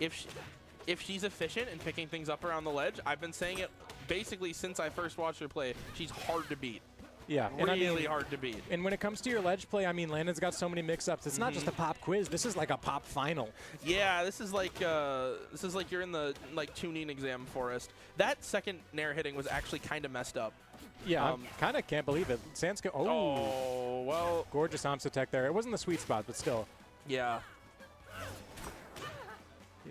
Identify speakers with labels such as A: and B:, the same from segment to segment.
A: if she's efficient in picking things up around the ledge, I've been saying it basically since I first watched her play, she's hard to beat.
B: Yeah,
A: really hard to beat.
B: And when it comes to your ledge play, I mean, Landon's got so many mix-ups. It's not just a pop quiz. This is like a pop final.
A: Yeah, this is like you're in the tuning exam forest. That second nair hitting was actually kind of messed up.
B: Yeah, I kind of can't believe it. Sands
A: oh, well.
B: Gorgeous Amsa tech there. It wasn't the sweet spot, but still.
A: Yeah.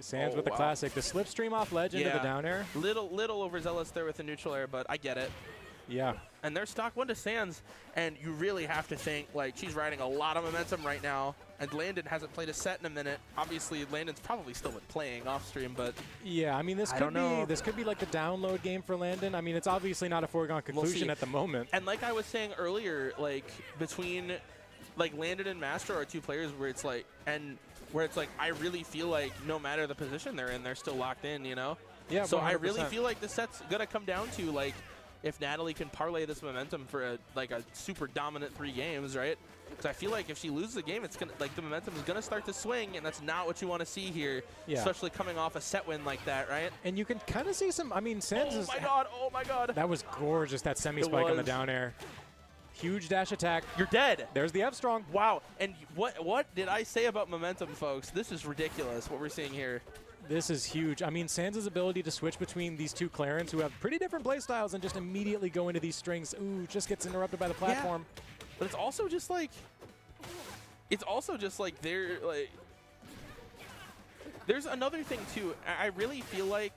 B: Sands with the classic. The slipstream off ledge into the down air.
A: Little overzealous there with the neutral air, but I get it.
B: Yeah.
A: And there's stock 1 to Sands, and you really have to think, like, she's riding a lot of momentum right now, and Landon hasn't played a set in a minute. Obviously, Landon's probably still been playing off stream, but
B: yeah, I mean, this could be like the download game for Landon. I mean, it's obviously not a foregone conclusion at the moment.
A: And like I was saying earlier, like, between, like, Landon and Wrastor are two players where it's like, I really feel like no matter the position they're in, they're still locked in, you know?
B: Yeah,
A: so
B: 100%.
A: I really feel like this set's going to come down to, like, if Natalie can parlay this momentum for a super dominant 3 games, right? Because I feel like if she loses a game, it's gonna the momentum is gonna start to swing, and that's not what you want to see here, especially coming off a set win like that, right?
B: And you can kind of see some. I mean, Sands is.
A: Oh my god!
B: That was gorgeous. That semi spike on the down air. Huge dash attack.
A: You're dead.
B: There's the F strong.
A: Wow. And what did I say about momentum, folks? This is ridiculous. What we're seeing here.
B: This is huge. I mean, Sands' ability to switch between these two Clairens who have pretty different play styles and just immediately go into these strings. Ooh, just gets interrupted by the platform.
A: Yeah. But it's also just like they're like. There's another thing too. I really feel like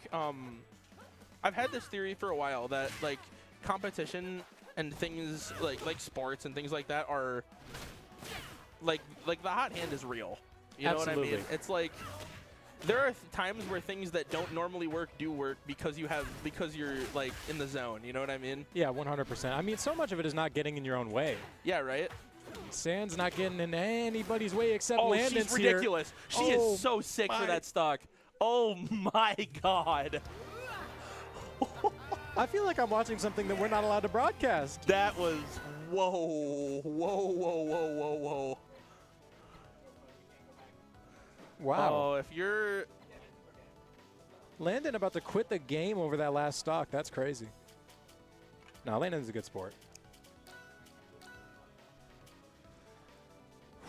A: I've had this theory for a while that like competition and things like sports and things like that are like the hot hand is real. You know what I mean? It's like. There are times where things that don't normally work do work because you're like in the zone. You know what I mean?
B: Yeah, 100%. I mean, so much of it is not getting in your own way.
A: Yeah, right.
B: Sands not getting in anybody's way except Landon's
A: she's ridiculous. She is so sick for that stock. Oh my god.
B: I feel like I'm watching something that we're not allowed to broadcast.
A: That was whoa.
B: Wow.
A: Oh, if you're...
B: Landon about to quit the game over that last stock. That's crazy. No, Landon's a good sport.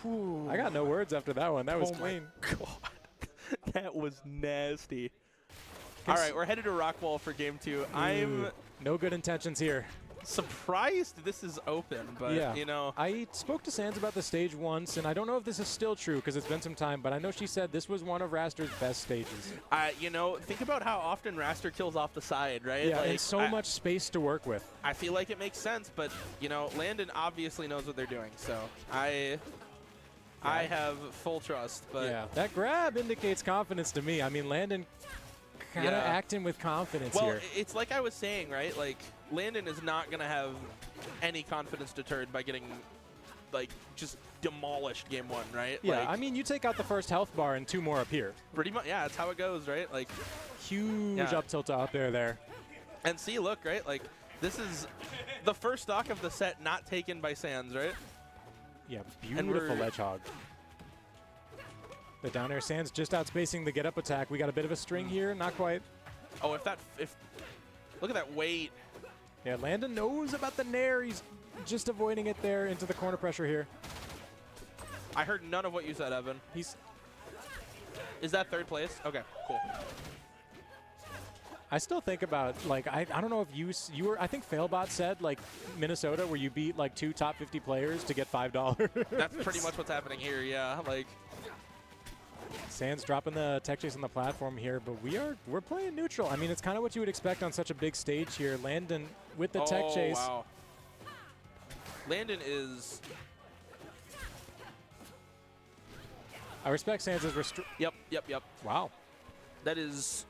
B: Whew. I got no words after that one. That was clean.
A: God. That was nasty. All right, we're headed to Rockwall for game 2. I'm...
B: No good intentions here.
A: Surprised this is open, but you know.
B: I spoke to Sands about the stage once, and I don't know if this is still true because it's been some time, but I know she said this was one of Wrastor's best stages.
A: You know, think about how often Wrastor kills off the side, right?
B: Yeah, and so much space to work with.
A: I feel like it makes sense, but, you know, Landon obviously knows what they're doing, so I have full trust. But
B: yeah, that grab indicates confidence to me. I mean, Landon kind of acting with confidence here.
A: Well, it's like I was saying, right? Like, Landon is not going to have any confidence deterred by getting, like, just demolished game 1, right?
B: Yeah,
A: like,
B: I mean, you take out the first health bar and 2 more appear.
A: Pretty much, yeah, that's how it goes, right? Like,
B: huge up tilt out there.
A: And see, look, right? Like, this is the first stock of the set not taken by Sands, right?
B: Yeah, beautiful ledge hog. The down air Sands just outspacing the get up attack. We got a bit of a string here, not quite.
A: Oh, look at that weight.
B: Yeah, Landon knows about the nair. He's just avoiding it there into the corner pressure here.
A: I heard none of what you said, Evan. Is that 3rd place? Okay, cool.
B: I still think about, like, I don't know if you were, I think Failbot said, like, Minnesota, where you beat, like, 2 top 50 players to get $5.
A: That's pretty much what's happening here, yeah. Like,
B: Sands dropping the tech chase on the platform here, but we're playing neutral. I mean, it's kind of what you would expect on such a big stage here. Landon with the tech chase.
A: Wow. Landon is...
B: I respect Sands'
A: Yep.
B: Wow.
A: That is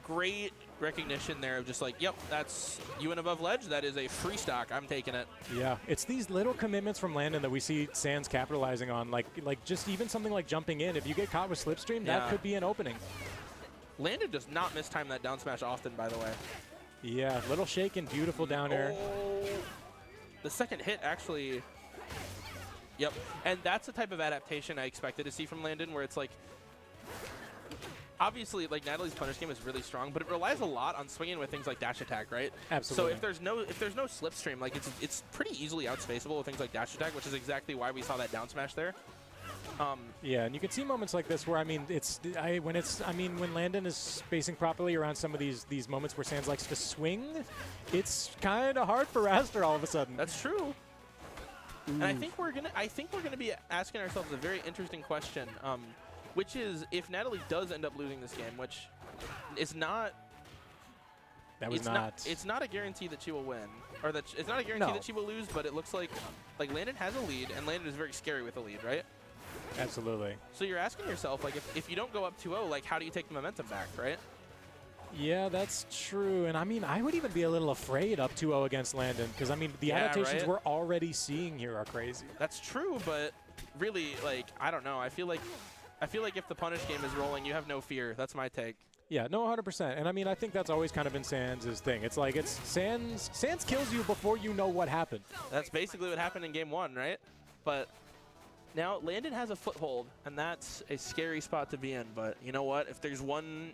A: great recognition there of just like, yep, that's you and above ledge. That is a free stock. I'm taking it.
B: Yeah, it's these little commitments from Landon that we see Sands capitalizing on. Like just even something like jumping in. If you get caught with slipstream, that could be an opening.
A: Landon does not mistime that down smash often, by the way.
B: Yeah, little shaken, beautiful down air.
A: The second hit actually. Yep, and that's the type of adaptation I expected to see from Landon, where it's like, obviously, like, Natalie's punish game is really strong, but it relies a lot on swinging with things like dash attack, right?
B: Absolutely.
A: So if there's no slipstream, like, it's pretty easily outspaceable with things like dash attack, which is exactly why we saw that down smash there.
B: Yeah, and you can see moments like this where, I mean, when Landon is spacing properly around some of these moments where Sans likes to swing, it's kind of hard for Wrastor all of a sudden.
A: That's true. And I think we're gonna be asking ourselves a very interesting question, which is if Natalie does end up losing this game, which is not. It's not a guarantee that she will win, or that it's not a guarantee that she will lose. But it looks like Landon has a lead, and Landon is very scary with a lead, right?
B: Absolutely.
A: So you're asking yourself, like, if you don't go up 2-0, like, how do you take the momentum back, right?
B: Yeah, that's true. And I mean, I would even be a little afraid up 2-0 against Landon, because I mean, the adaptations we're already seeing here are crazy.
A: That's true, but really, like, I don't know. I feel like if the punish game is rolling, you have no fear. That's my take.
B: Yeah, no, 100%. And I mean, I think that's always kind of been Sans' thing. It's like Sans kills you before you know what happened.
A: That's basically what happened in game 1, right? But now Landon has a foothold, and that's a scary spot to be in. But you know what? If there's one,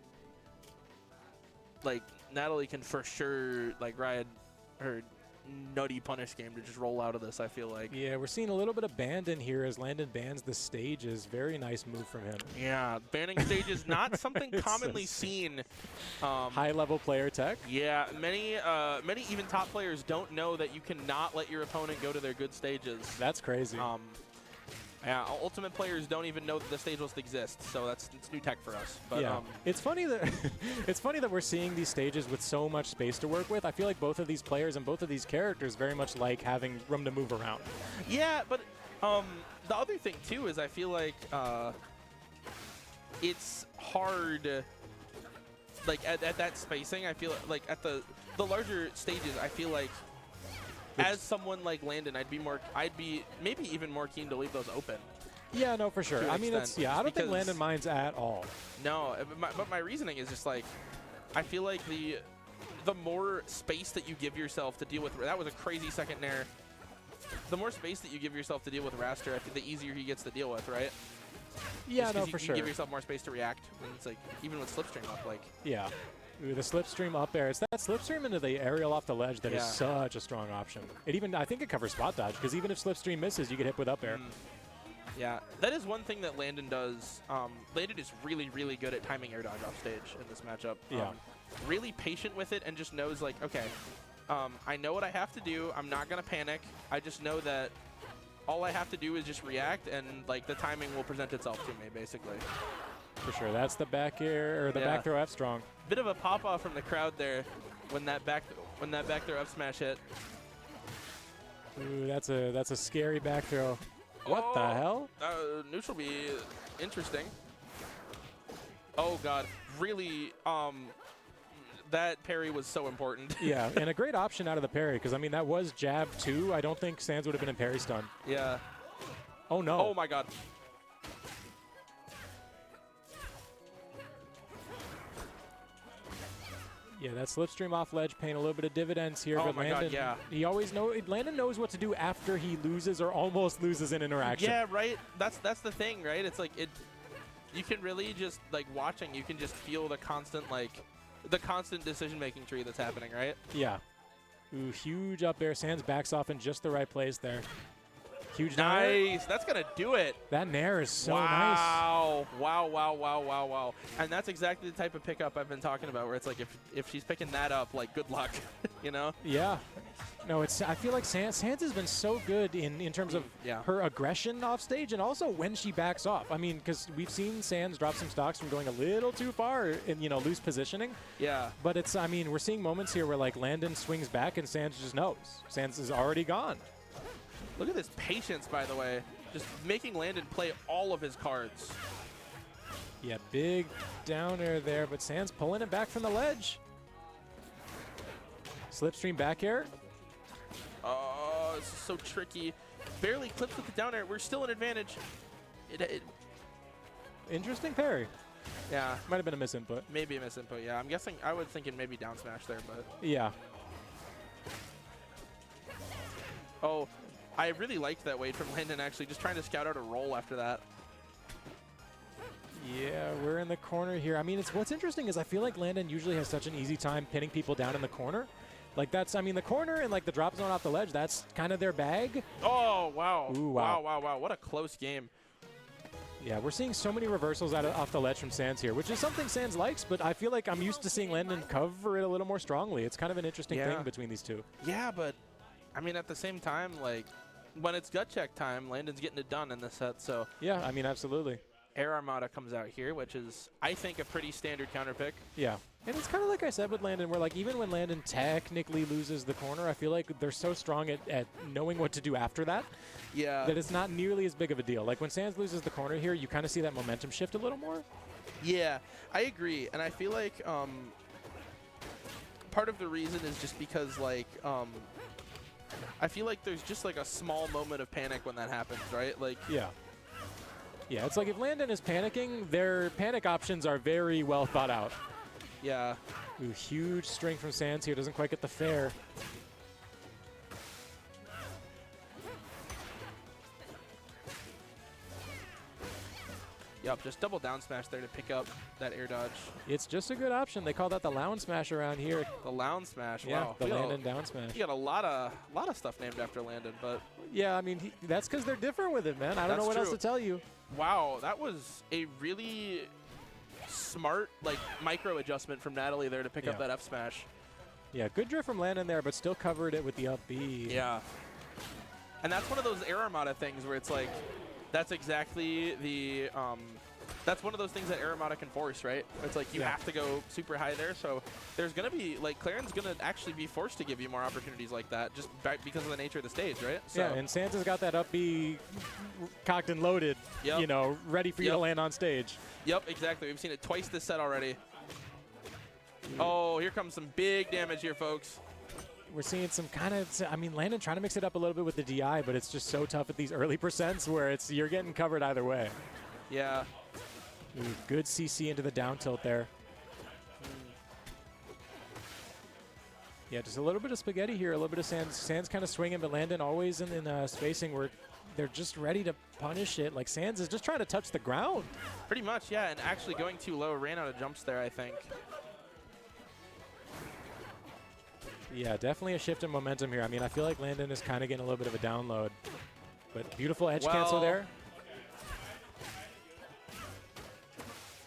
A: like, Natalie can for sure, like, ride her nutty punish game to just roll out of this, I feel like.
B: Yeah, we're seeing a little bit of banding here as Landon bans the stages. Very nice move from him.
A: Yeah, banning stages, not something commonly seen.
B: High-level player tech.
A: Yeah, many even top players don't know that you cannot let your opponent go to their good stages.
B: That's crazy.
A: Yeah, ultimate players don't even know that the stage list exists, so it's new tech for us. But,
B: yeah, it's funny that we're seeing these stages with so much space to work with. I feel like both of these players and both of these characters very much like having room to move around.
A: Yeah, but the other thing too is I feel like it's hard. Like at that spacing, I feel like at the larger stages, I feel like. As someone like Landon, I'd be maybe even more keen to leave those open.
B: Yeah, no, for sure. I mean, I don't think Landon minds at all.
A: No, but my reasoning is just like, I feel like the more space that you give yourself to deal with, that was a crazy second nair. The more space that you give yourself to deal with Wrastor, I think the easier he gets to deal with, right?
B: Yeah, no, for sure.
A: You give yourself more space to react, and it's like, even with slipstream up, like.
B: Yeah. Ooh, the slipstream up air. It's that slipstream into the aerial off the ledge that is such a strong option. I think it covers spot dodge, because even if slipstream misses, you get hit with up air.
A: Yeah, that is one thing that Landon does. Landon is really, really good at timing air dodge off stage in this matchup.
B: Yeah.
A: Really patient with it and just knows, like, okay, I know what I have to do. I'm not going to panic. I just know that all I have to do is just react, and, like, the timing will present itself to me, basically.
B: For sure. That's the back air, or the back throw F strong.
A: Bit of a pop-off from the crowd there when that back throw up smash hit.
B: Ooh, that's a scary back throw. What the hell?
A: Neutral be interesting. Oh god, really? That parry was so important.
B: Yeah, and a great option out of the parry, because I mean that was jab 2. I don't think Sans would have been in parry stun.
A: Yeah.
B: Oh no.
A: Oh my god.
B: Yeah, that slipstream off ledge paying a little bit of dividends here, but Landon, Landon knows what to do after he loses or almost loses an interaction.
A: Yeah, right. That's the thing, right? It's like you can really just, like, watching, you can just feel the constant decision making tree that's happening, right?
B: Yeah. Ooh, huge up air. Sans backs off in just the right place there. Huge
A: nice. That's going to do it.
B: That nair is so
A: nice.
B: Wow.
A: Wow. And that's exactly the type of pickup I've been talking about, where it's like if she's picking that up, like, good luck, you know?
B: Yeah. No, I feel like Sans has been so good in terms of her aggression off stage, and also when she backs off. I mean, because we've seen Sans drop some stocks from going a little too far in, loose positioning.
A: Yeah.
B: But I mean, we're seeing moments here where, like, Landon swings back and Sans just knows. Sans is already gone.
A: Look at this patience, by the way. Just making Landon play all of his cards.
B: Yeah, big down air there, but Sans pulling it back from the ledge. Slipstream back air.
A: Oh, this is so tricky. Barely clips with the down air. We're still in advantage.
B: Interesting parry.
A: Yeah.
B: Might have been a misinput.
A: Maybe a misinput, yeah. I'm guessing, I was thinking maybe down smash there, but.
B: Yeah.
A: Oh, I really liked that wait from Landon, actually, just trying to scout out a roll after that.
B: Yeah, we're in the corner here. I mean, what's interesting is I feel like Landon usually has such an easy time pinning people down in the corner. Like that's, I mean, the corner and like the drop zone off the ledge, that's kind of their bag.
A: Oh, wow.
B: Ooh,
A: wow. Wow, wow, wow. What a close game.
B: Yeah, we're seeing so many reversals off the ledge from Sans here, which is something Sans likes, but I feel like I'm used to seeing Landon cover it a little more strongly. It's kind of an interesting thing between these two.
A: Yeah, but, I mean, at the same time, like, when it's gut check time, Landon's getting it done in this set, so.
B: Yeah, I mean, absolutely.
A: Air Armada comes out here, which is, I think, a pretty standard counter pick.
B: Yeah. And it's kind of like I said with Landon, where like even when Landon technically loses the corner, I feel like they're so strong at knowing what to do after that.
A: Yeah.
B: That it's not nearly as big of a deal. Like when Sans loses the corner here, you kind of see that momentum shift a little more.
A: Yeah, I agree. And I feel like part of the reason is just because like I feel like there's just like a small moment of panic when that happens, right? Like
B: yeah. Yeah, it's like if Landon is panicking, their panic options are very well thought out.
A: Yeah.
B: Ooh, huge string from Sans here. Doesn't quite get the fair.
A: Yep, just double down smash there to pick up that air dodge.
B: It's just a good option. They call that the Lounge Smash around here.
A: The Lounge Smash,
B: yeah,
A: wow.
B: The Landon down smash.
A: You got a lot of stuff named after Landon, but
B: yeah, I mean that's because they're different with it, man. I don't know what else to tell you.
A: Wow, that was a really smart like micro adjustment from Natalie there to pick up that F smash.
B: Yeah, good drift from Landon there, but still covered it with the up B.
A: Yeah. And that's one of those Air Armada things where it's like, that's exactly the, that's one of those things that Air Armada can force, right? It's like you have to go super high there, so there's going to be, like, Clairen's going to actually be forced to give you more opportunities like that just because of the nature of the stage, right? So.
B: Yeah, and Santa's got that up B cocked and loaded, you know, ready for you to land on stage.
A: Yep, exactly. We've seen it twice this set already. Oh, here comes some big damage here, folks.
B: We're seeing some kind of, I mean, Landon trying to mix it up a little bit with the DI, but it's just so tough at these early percents where it's you're getting covered either way.
A: Yeah.
B: Ooh, good CC into the down tilt there. Yeah, just a little bit of spaghetti here, a little bit of Sans kind of swinging, but Landon always in spacing where they're just ready to punish it. Like Sans is just trying to touch the ground.
A: Pretty much, yeah, and actually going too low, ran out of jumps there, I think.
B: Yeah, definitely a shift in momentum here. I mean, I feel like Landon is kind of getting a little bit of a download. But beautiful edge cancel there.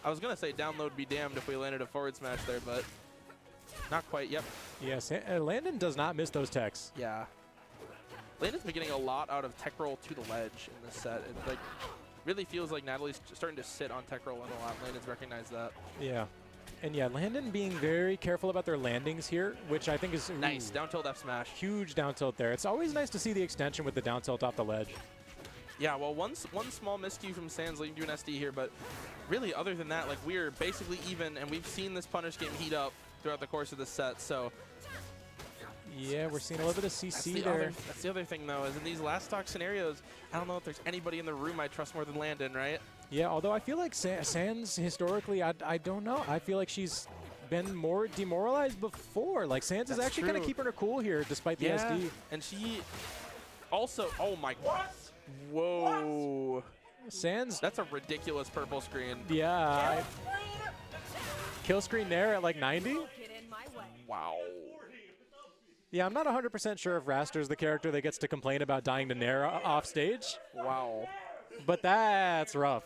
A: I was going to say download be damned if we landed a forward smash there, but not quite. Yep.
B: Yes, Landon does not miss those techs.
A: Yeah. Landon's been getting a lot out of tech roll to the ledge in this set. It like really feels like Natalie's starting to sit on tech roll a lot. Landon's recognized that.
B: Yeah. And yeah, Landon being very careful about their landings here, which I think is
A: nice. Down tilt F smash.
B: Huge down tilt there. It's always nice to see the extension with the down tilt off the ledge.
A: Yeah, well, one small miscue from Sans leading to an SD here, but really, other than that, like we're basically even, and we've seen this punish game heat up throughout the course of the set. So
B: yeah, we're seeing a little bit of CC there.
A: That's the other thing, though, is in these last stock scenarios, I don't know if there's anybody in the room I trust more than Landon, right?
B: Yeah, although I feel like Sans historically, I don't know. I feel like she's been more demoralized before. Like Sans is actually kind of keeping her cool here despite the SD.
A: And she also, oh my God. Whoa.
B: Sans.
A: That's a ridiculous purple screen.
B: Yeah. Kill screen there at like 90.
A: Wow.
B: Yeah, I'm not 100% sure if Wrastor's the character that gets to complain about dying to Nair off stage.
A: Wow.
B: But that's rough.